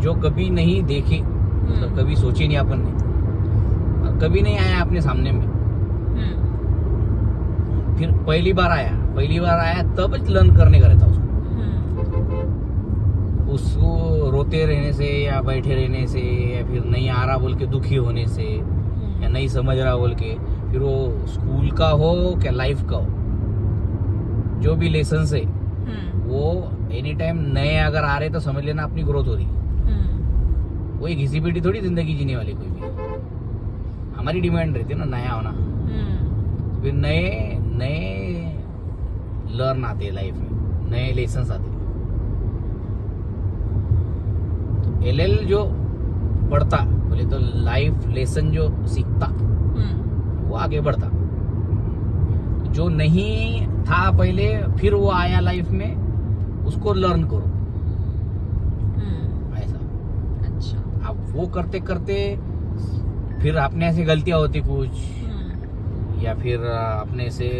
जो कभी नहीं देखे, मतलब कभी सोचे नहीं अपन ने, कभी नहीं आया अपने सामने में, फिर पहली बार आया तब लर्न करने का रहता उसको रोते रहने से या बैठे रहने से या फिर नहीं आ रहा बोल के दुखी होने से या नहीं समझ रहा बोल के, फिर वो स्कूल का हो क्या लाइफ का हो, जो भी लेसन है वो एनी टाइम नए अगर आ रहे तो समझ लेना अपनी ग्रोथ हो रही। वो एक घिसी पीटी थोड़ी जिंदगी जीने वाली कोई भी, हमारी डिमांड रहती है ना नया होना, फिर नए लर्न आते लाइफ में, नए लेसन आते। एलएल जो पढ़ता बोले तो लाइफ लेसन जो सीखता वो आगे बढ़ता, जो नहीं था पहले फिर वो आया लाइफ में, उसको लर्न करो ऐसा। अच्छा, अब वो करते करते फिर अपने से गलतियां होती कुछ, या फिर अपने से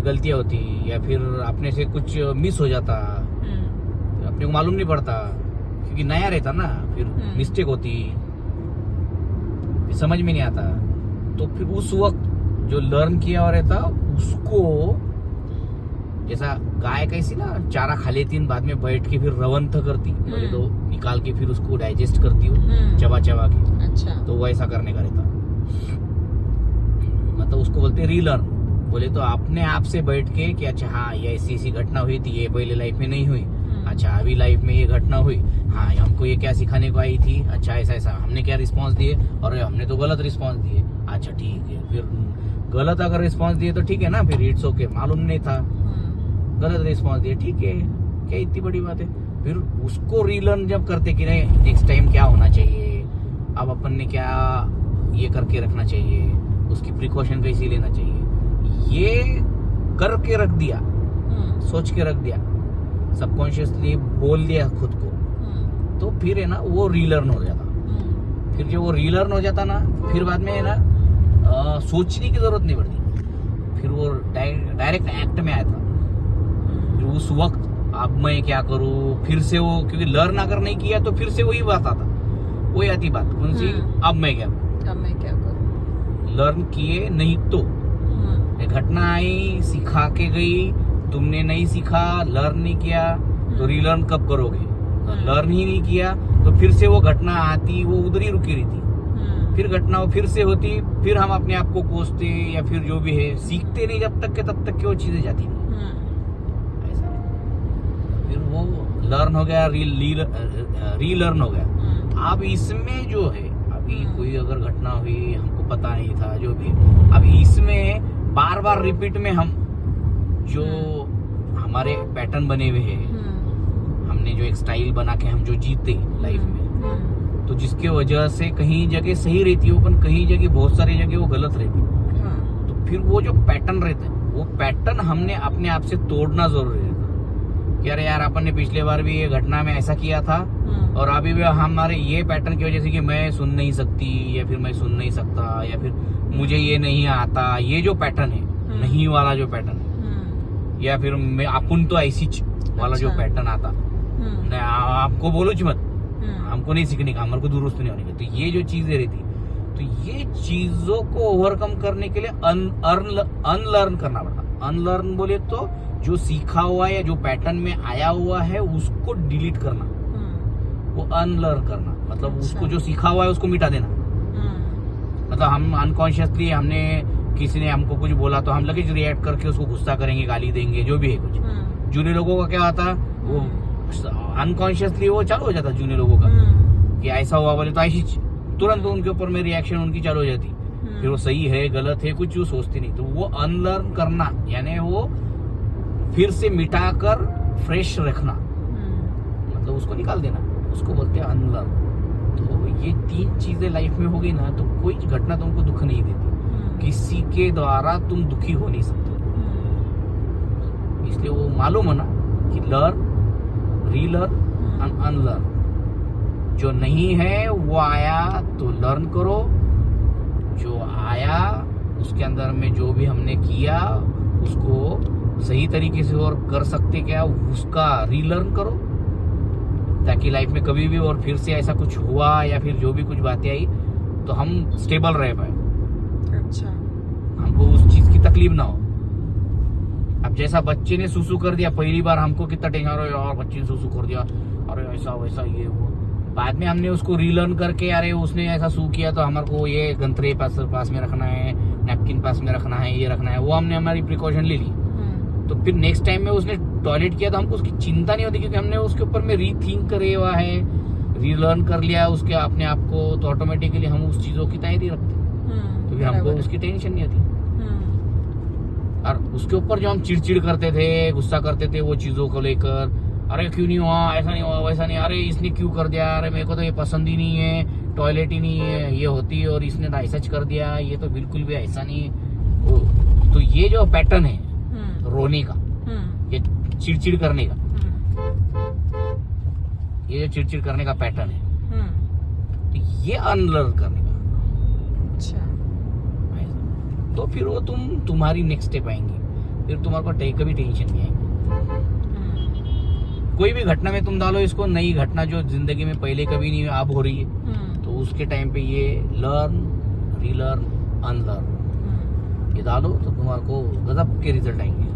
गलतियां होती, या फिर अपने से कुछ मिस हो जाता, अपने को मालूम नहीं पड़ता क्योंकि नया रहता ना, फिर मिस्टेक होती, फिर समझ में नहीं आता। तो फिर उस वक्त जो लर्न किया हुआ रहता उसको, जैसा गाय कैसी ना चारा खा लेती, बाद में बैठ के फिर रवंथ करती, पहले तो निकाल के फिर उसको डाइजेस्ट करती हो चबा चबा के। अच्छा, तो वैसा करने का रहता, मतलब उसको बोलते रीलर्न। बोले तो अपने आप से बैठ के कि अच्छा हाँ ये ऐसी घटना हुई थी, ये पहले लाइफ में नहीं हुई, अच्छा अभी लाइफ में ये घटना हुई, हाँ हमको ये क्या सिखाने को आई थी, अच्छा ऐसा हमने क्या रिस्पांस दिए, और हमने तो गलत रिस्पांस दिए, अच्छा ठीक है, फिर गलत अगर रिस्पांस दिए तो ठीक है ना, फिर इट्स ओके, मालूम नहीं था, गलत रिस्पांस दिए ठीक है, क्या इतनी बड़ी बात है। फिर उसको रीलर्न जब करते कि नहीं नेक्स्ट टाइम क्या होना चाहिए, अब अपन ने क्या ये करके रखना चाहिए, उसकी प्रिकॉशन कैसी लेना चाहिए, ये करके रख दिया, सोच के रख दिया, सबकॉन्शियसली बोल दिया खुद को, तो फिर है ना वो रीलर्न हो जाता। फिर जो वो रीलर्न हो जाता ना, फिर बाद में है ना सोचने की जरूरत नहीं पड़ती, फिर वो डायरेक्ट एक्ट में आया था। फिर उस वक्त अब मैं क्या करूँ, फिर से वो, क्योंकि लर्न अगर नहीं किया तो फिर से वही बात आता, वही आती बात कौन सी, अब मैं क्या करूँ, लर्न किए नहीं तो घटना आई सिखा के गई, तुमने नहीं सीखा, लर्न नहीं किया, तो रीलर्न कब करोगे, तो लर्न ही नहीं किया तो फिर से वो घटना आती, वो उधर ही रुकी रहती, फिर घटना फिर से होती, फिर हम अपने आप को कोसते या फिर जो भी है सीखते नहीं जब तक के वो चीजें जाती नहीं, ऐसा है। फिर वो लर्न हो गया, रीलर्न हो गया। अब इसमें जो है, अभी कोई अगर घटना हुई हमको पता नहीं था, जो भी, अब इसमें बार बार रिपीट में हम जो हमारे पैटर्न बने हुए हैं, हमने जो एक स्टाइल बना के हम जो जीते लाइफ में, तो जिसके वजह से कहीं जगह सही रहती है, पर कहीं जगह बहुत सारी जगह वो गलत रहती है। तो फिर वो जो पैटर्न रहता है, वो पैटर्न हमने अपने आप से तोड़ना जरूरी रहता है कि अरे यार अपन ने पिछले बार भी ये घटना में ऐसा किया था, और अभी भी हमारे ये पैटर्न की वजह से कि मैं सुन नहीं सकती, या फिर मैं सुन नहीं सकता, या फिर मुझे ये नहीं आता, ये जो पैटर्न है नहीं वाला जो पैटर्न है, या फिर मैं अपन तो ऐसी वाला जो पैटर्न आता, आपको बोलो मत, हमको नहीं सीखने का, हमारे को दुरुस्त नहीं होने का। तो ये जो चीजें रहती, तो ये चीजों को ओवरकम करने के लिए अनलर्न करना पड़ता। अनलर्न बोले तो जो सीखा हुआ है या जो पैटर्न में आया हुआ है उसको डिलीट करना, वो अनलर्न करना, मतलब उसको जो सीखा हुआ है उसको मिटा देना। मतलब हम अनकॉन्शियसली, हमने किसी ने हमको कुछ बोला तो हम लगे रिएक्ट करके उसको गुस्सा करेंगे, गाली देंगे, जो भी है कुछ। जूनियर लोगों का क्या होता, वो अनकॉन्शियसली वो चालू हो जाता जूनियर लोगों का कि ऐसा हुआ बोले तो ऐसी तुरंत उनके ऊपर में रिएक्शन उनकी चालू हो जाती, फिर वो सही है गलत है कुछ सोचती नहीं। तो वो अनलर्न करना यानी वो फिर से मिटाकर फ्रेश रखना, मतलब उसको निकाल देना, उसको बोलते हैं अनलर्न। तो ये 3 चीजें लाइफ में हो गई ना, तो कोई घटना तुमको दुख नहीं देती, किसी के द्वारा तुम दुखी हो नहीं सकते। इसलिए वो मालूम हो ना कि लर्न, रीलर्न एंड अनलर्न। जो नहीं है वो आया तो लर्न करो, जो आया उसके अंदर में जो भी हमने किया उसको सही तरीके से और कर सकते क्या उसका रीलर्न करो, ताकि लाइफ में कभी भी और फिर से ऐसा कुछ हुआ या फिर जो भी कुछ बातें आई तो हम स्टेबल रह पाए, अच्छा, हमको उस चीज की तकलीफ ना हो। अब जैसा बच्चे ने सुसु कर दिया पहली बार, हमको कितना टेंशन, अरे यार बच्चे ने सुसु कर दिया, अरे ऐसा वैसा ये वो। बाद में हमने उसको रीलर्न करके अरे उसने ऐसा सू किया तो हमारे को ये गंतरे पास में रखना है, नैपकिन पास में रखना है, ये रखना है, वो हमने हमारी प्रिकॉशन ले ली। तो फिर नेक्स्ट टाइम में उसने टॉयलेट किया तो हमको उसकी चिंता नहीं होती, क्योंकि हमने उसके ऊपर में रीथिंक करे हुआ है, रीलर्न कर लिया उसके अपने आप को, तो ऑटोमेटिकली हम उस चीजों की तैयारी रखते हैं, तो फिर हमको उसकी टेंशन नहीं होती। और उसके ऊपर जो हम चिड़चिड़ करते थे, गुस्सा करते थे वो चीजों को लेकर, अरे क्यों नहीं हुआ, ऐसा नहीं हुआ, वैसा नहीं, अरे इसने क्यों कर दिया, अरे मेरे को तो ये पसंद ही नहीं है, टॉयलेट ही नहीं है, ये होती है और इसने ऐसा कर दिया, ये तो बिल्कुल भी ऐसा नहीं है। तो ये जो पैटर्न है रोने का, ये चिड़चिड़ करने का, ये जो चिड़चिड़ करने का पैटर्न है, तो ये अनलर्न करने का। अच्छा, तो फिर वो तुम्हारी नेक्स्ट स्टेप आएंगी, फिर तुम्हारे को कभी टेंशन नहीं आएगी। कोई भी घटना में तुम डालो इसको, नई घटना जो जिंदगी में पहले कभी नहीं अब हो रही है, तो उसके टाइम पे ये लर्न, रीलर्न, अनलर्न ये डालो तो तुम्हारे को गजब के रिजल्ट आएंगे।